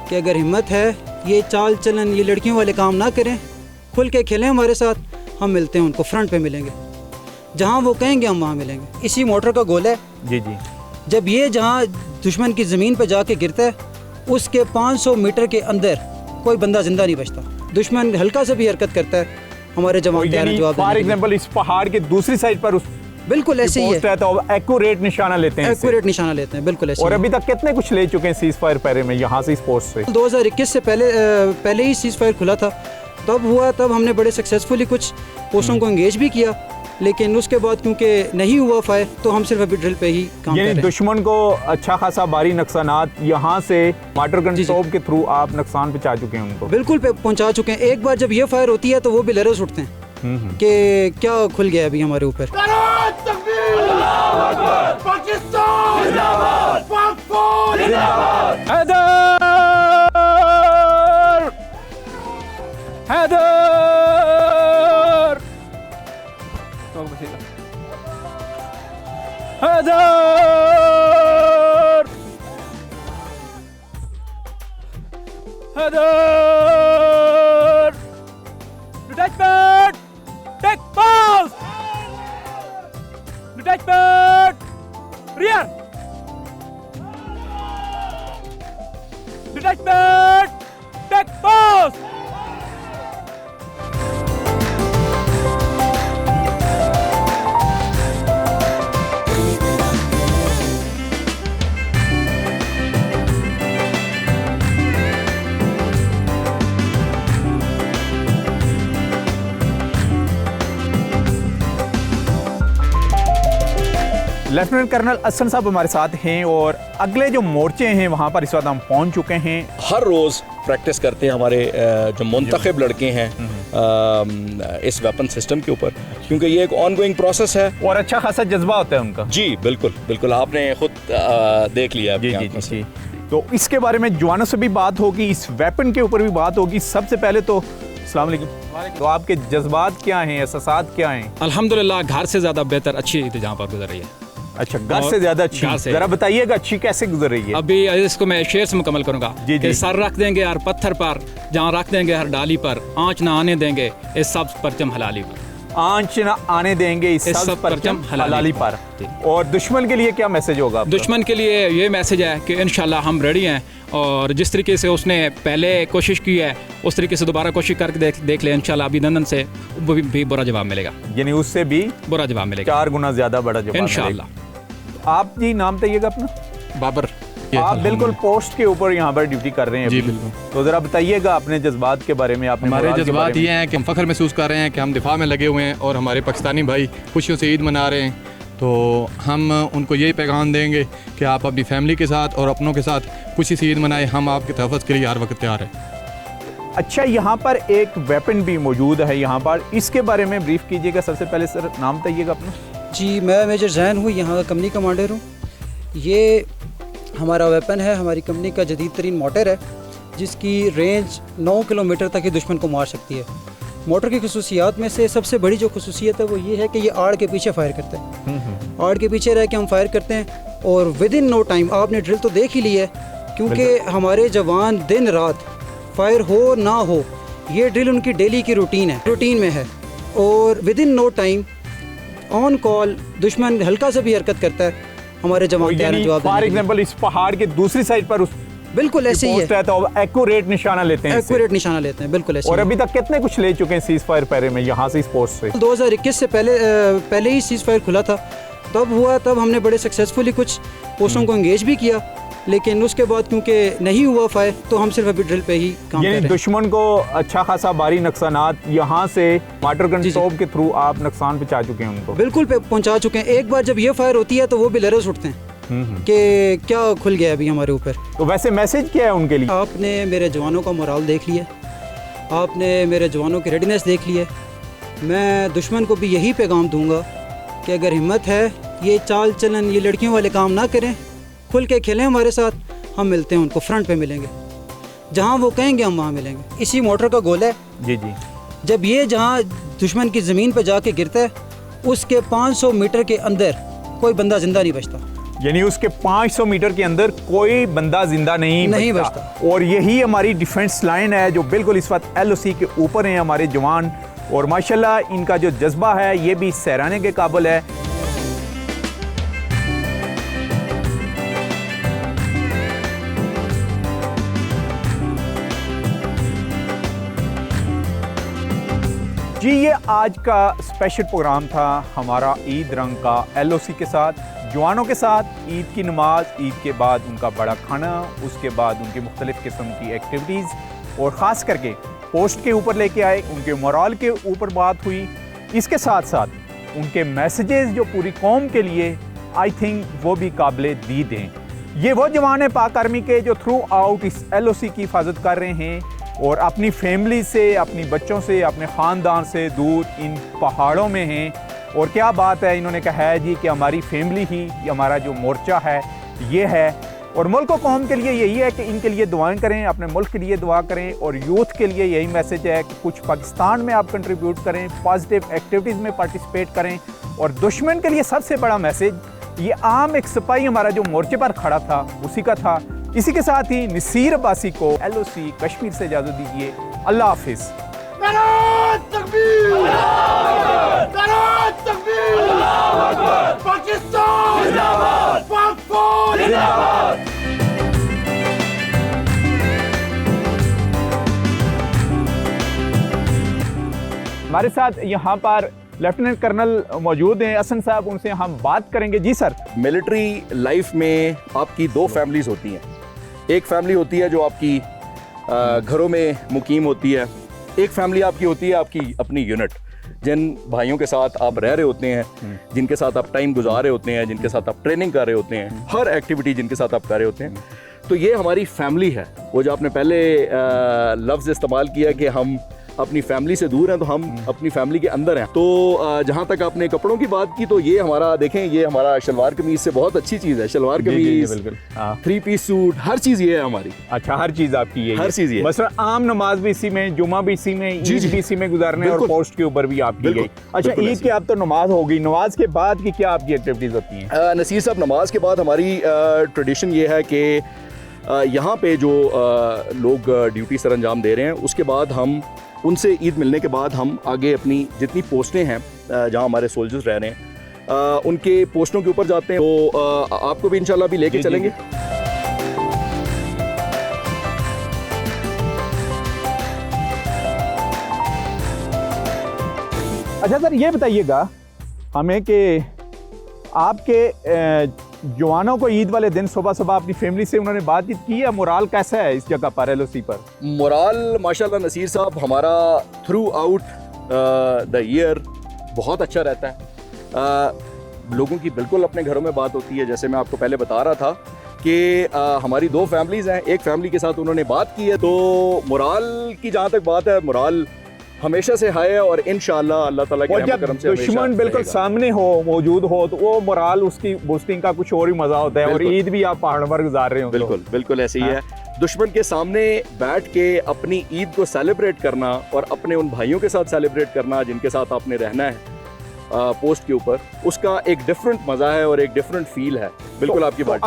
कि अगर हिम्मत है ये चाल चलन ये लड़कियों वाले काम ना करें, खुल के खेलें हमारे साथ, हम मिलते हैं उनको फ्रंट पे मिलेंगे, जहाँ वो कहेंगे हम वहाँ मिलेंगे। इसी मोटर का गोल है जी जी। जब ये जहाँ दुश्मन की ज़मीन पे जाके गिरता है उसके 500 मीटर के अंदर कोई बंदा जिंदा नहीं बचता। दुश्मन हल्का सा भी हरकत करता है हमारे जवान तैयार हैं जवाब देने के लिए। फॉर एग्जांपल इस पहाड़ के दूसरी साइड पर बिल्कुल ऐसे ही है, तो एक्यूरेट निशाना लेते हैं, एक्यूरेट निशाना लेते हैं, बिल्कुल ऐसे। और अभी तक कितने कुछ ले चुके हैं सीज फायर पैरे में यहाँ से इस पोस्ट से? 2021 से पहले ही सीज फायर खुला था, तब हमने बड़े सक्सेसफुली कुछ पोस्टों को एंगेज भी किया, लेकिन उसके बाद क्योंकि नहीं हुआ फायर तो हम सिर्फ अभी ड्रिल पे ही काम कर रहे हैं। दुश्मन को अच्छा खासा भारी नुकसानात यहाँ से वाटर गन तोप के थ्रू आप नुकसान पहुँचा चुके हैं उनको? बिल्कुल पहुँचा चुके हैं। एक बार जब ये फायर होती है तो वो भी लरज़ उठते हैं कि क्या खुल गया अभी हमारे ऊपर। Detachment! Take pause! Detachment! Rear! Detachment! Take pause! Lieutenant colonel Asad साहब हमारे साथ हैं और अगले जो मोर्चे हैं वहाँ पर इस वक्त हम पहुँच चुके हैं। हर रोज़ प्रैक्टिस करते हैं हमारे जो मुंतखब लड़के हैं इस वेपन सिस्टम के ऊपर, क्योंकि ये एक ऑनगोइंग प्रोसेस है और अच्छा खासा जज्बा होता है उनका। जी बिल्कुल बिल्कुल, आपने खुद देख लिया। जी। तो इसके बारे में जवानों से भी बात होगी, इस वेपन के ऊपर भी बात होगी। सबसे पहले तो अस्सलाम वालेकुम, तो आपके जज्बात क्या हैं, एहसासात क्या हैं? अल्हम्दुलिल्लाह घर से ज़्यादा बेहतर अच्छी ईद जहाँ पर गुजर रही है। अच्छा, घर से ज्यादा अच्छी? जरा बताइएगा अच्छी कैसे गुजर रही है? अभी इसको मैं शेर से मुकम्मल करूंगा कि सर रख देंगे हर पत्थर पर, जहाँ रख देंगे हर डाली पर, आँच ना आने देंगे इस सब परचम हलाली पर। आँच ना आने देंगे इस सब परचम हलाली पर। और दुश्मन के लिए क्या मैसेज होगा? दुश्मन के लिए ये मैसेज है कि इंशाल्लाह हम रेडी हैं, और जिस तरीके से उसने पहले कोशिश की है उस तरीके से दोबारा कोशिश करके देख ले, इंशाल्लाह अभिनंदन से भी बुरा जवाब मिलेगा। यानी उससे भी बुरा जवाब मिलेगा, 4 गुना ज्यादा बड़ा जवाब इंशाल्लाह। आप जी नाम बताइएगा अपना? बाबर। आप बिल्कुल पोस्ट के ऊपर यहाँ पर ड्यूटी कर रहे हैं जी बिल्कुल। तो जरा बताइएगा अपने जज्बात के बारे में। हमारे जज्बात ये हैं कि हम फख्र महसूस कर रहे हैं कि हम दिफा में लगे हुए हैं और हमारे पाकिस्तानी भाई खुशियों से ईद मना रहे हैं। तो हम उनको यही पैगाम देंगे कि आप अपनी फैमिली के साथ और अपनों के साथ खुशी से ईद मनाएं। हम आपके तहफ़्फ़ुज़ के लिए हर वक्त तैयार हैं। अच्छा, यहाँ पर एक वेपन भी मौजूद है यहाँ पर, इसके बारे में ब्रीफ कीजिएगा। सबसे पहले सर नाम बताइएगा अपना। जी, मैं मेजर जैन हूँ, यहाँ का कंपनी कमांडर हूँ। ये हमारा वेपन है, हमारी कंपनी का जदीद तरीन मोटर है जिसकी रेंज 9 किलोमीटर तक ही दुश्मन को मार सकती है। मोटर की खसूसियात में से सबसे बड़ी जो खसूसियत है वो ये है कि ये आड़ के पीछे फायर करता है। आड़ के पीछे रह के हम फायर करते हैं और विद इन नो टाइम, आपने ड्रिल तो देख ही ली है, क्योंकि हमारे जवान दिन रात फायर हो ना हो ये ड्रिल उनकी डेली की रूटीन में है, और within no time on call दुश्मन हल्का सा भी हरकत करता है हमारे जवान तैयार हैं जवाब देने के लिए। फॉर एग्जांपल इस पहाड़ के दूसरी साइड पर बिल्कुल ऐसे ही है, तो एक्यूरेट निशाना लेते हैं, बिल्कुल ऐसे। और अभी तक कितने कुछ ले चुके हैं सीज फायर पैरे में यहाँ से इस पोस्ट से? 2021 से पहले ही सीज फायर खुला था, तब हमने बड़े सक्सेसफुली कुछ पोस्टों को एंगेज भी किया, लेकिन उसके बाद क्योंकि नहीं हुआ फायर तो हम सिर्फ अभी ड्रिल पे ही काम कर रहे हैं। दुश्मन को अच्छा खासा भारी नुकसानात यहाँ से वाटर गन तोप के थ्रू आप नुकसान पहुँचा चुके हैं उनको? बिल्कुल पहुँचा चुके हैं। एक बार जब ये फायर होती है तो वो भी लरज़ उठते हैं कि क्या खुल गया अभी हमारे ऊपर। तो वैसे मैसेज क्या है उनके लिए? आपने मेरे जवानों का मोराल देख लिया, आपने मेरे जवानों की रेडीनेस देख ली है। मैं दुश्मन को भी यही पैगाम दूंगा कि अगर हिम्मत है ये चाल चलन ये लड़कियों वाले काम ना करें, खुल के खेलें हमारे साथ, हम मिलते हैं उनको फ्रंट पे मिलेंगे, जहाँ वो कहेंगे हम वहाँ मिलेंगे। इसी मोटर का गोल है जी। जब ये जहाँ दुश्मन की ज़मीन पर जाके गिरता है उसके 500 मीटर के अंदर कोई बंदा जिंदा नहीं बचता। यानी उसके 500 मीटर के अंदर कोई बंदा जिंदा नहीं बचता। और यही हमारी डिफेंस लाइन है जो बिल्कुल इस वक्त LOC के ऊपर हैं हमारे जवान, और माशाल्लाह इनका जो जज्बा है ये भी सराहने के काबिल है। जी ये आज का स्पेशल प्रोग्राम था हमारा ईद रंग का LOC के साथ, जवानों के साथ ईद की नमाज, ईद के बाद उनका बड़ा खाना, उसके बाद उनकी मुख्तलिफ़ किस्म की एक्टिविटीज़ और ख़ास करके पोस्ट के ऊपर लेके आए, उनके मोराल के ऊपर बात हुई। इसके साथ साथ उनके मैसेजेस जो पूरी कौम के लिए आई थिंक वो भी काबिल दीद हैं। ये वो जवान हैं पाक आर्मी के जो थ्रू आउट इस LOC की हिफाजत कर रहे हैं और अपनी फैमिली से, अपनी बच्चों से, अपने ख़ानदान से दूर इन पहाड़ों में हैं। और क्या बात है, इन्होंने कहा है जी कि हमारी फैमिली ही हमारा जो मोर्चा है ये है, और मुल्क और कौम के लिए यही है कि इनके लिए दुआएं करें, अपने मुल्क के लिए दुआ करें, और यूथ के लिए यही मैसेज है कि कुछ पाकिस्तान में आप कंट्रीब्यूट करें, पॉजिटिव एक्टिविटीज़ में पार्टिसिपेट करें। और दुश्मन के लिए सबसे बड़ा मैसेज ये आम एक सिपाही हमारा जो मोर्चे पर खड़ा था उसी का था। इसी के साथ ही नसीर अब्बासी को LOC कश्मीर से इजाज़त दीजिए। अल्लाह हाफिज़। हमारे साथ यहाँ पर लेफ्टिनेंट कर्नल मौजूद हैं हसन साहब, उनसे हम बात करेंगे। जी सर। मिलिट्री लाइफ में आपकी दो फैमिलीज़ होती हैं। एक फैमिली होती है जो आपकी घरों में मुकीम होती है, एक फैमिली आपकी होती है आपकी अपनी यूनिट, जिन भाइयों के साथ आप रह रहे होते हैं, जिनके साथ आप टाइम गुजार रहे होते हैं, जिनके साथ आप ट्रेनिंग कर रहे होते हैं, हर एक्टिविटी जिनके साथ आप कर रहे होते हैं। तो ये हमारी फैमिली है। वो जो आपने पहले लफ्ज़ इस्तेमाल किया कि हम अपनी फैमिली से दूर हैं, तो हम अपनी फैमिली के अंदर हैं। तो जहाँ तक आपने कपड़ों की बात की, तो ये हमारा देखें, ये हमारा शलवार कमीज से बहुत अच्छी चीज़ है। शलवार कमीज, 3 पीस सूट, हर चीज़ ये है हमारी। अच्छा, हर चीज़ आपकी ये, हर चीज़ ये। मसलन आम नमाज भी इसी में, जुमा भी इसी में, ईद भी इसी में गुजारने, और पोस्ट के ऊपर भी आपकी गई। अच्छा, ईद की आप तो नमाज हो गई, नमाज के बाद की क्या आपकी एक्टिविटीज़ होती हैं? नसीर साहब, नमाज के बाद हमारी ट्रेडिशन ये है कि यहाँ पे जो लोग ड्यूटी सर अंजाम दे रहे हैं, उसके बाद हम उनसे ईद मिलने के बाद हम आगे अपनी जितनी पोस्टें हैं जहाँ हमारे सोल्जर्स रह रहे हैं उनके पोस्टों के ऊपर जाते हैं। तो आपको भी इंशाल्लाह भी लेके चलेंगे। अच्छा सर, ये बताइएगा हमें कि आपके जवानों को ईद वाले दिन सुबह सुबह अपनी फैमिली से उन्होंने बातचीत की है? मोराल कैसा है इस जगह पर, LOC पर? मोराल माशाल्लाह नसीर साहब हमारा थ्रू आउट द ईयर बहुत अच्छा रहता है। लोगों की बिल्कुल अपने घरों में बात होती है। जैसे मैं आपको पहले बता रहा था कि हमारी 2 फैमिलीज़ हैं, एक फैमिली के साथ उन्होंने बात की है। तो मोराल की जहाँ तक बात है, मोराल हमेशा से हाई है, और इंशाअल्लाह अल्लाह ताला के रहमत करम से दुश्मन बिल्कुल सामने हो, मौजूद हो, तो वो मोराल उसकी बूस्टिंग का कुछ और ही मजा होता है। और ईद भी आप पहाड़ पर गुजार रहे हो। बिल्कुल बिल्कुल ऐसे ही है। दुश्मन के सामने बैठ के अपनी ईद को सेलिब्रेट करना और अपने उन भाइयों के साथ सेलिब्रेट करना जिनके साथ आपने रहना है पोस्ट के ऊपर, उसका एक डिफरेंट मज़ा है और एक डिफरेंट फील है। बिल्कुल आपकी बात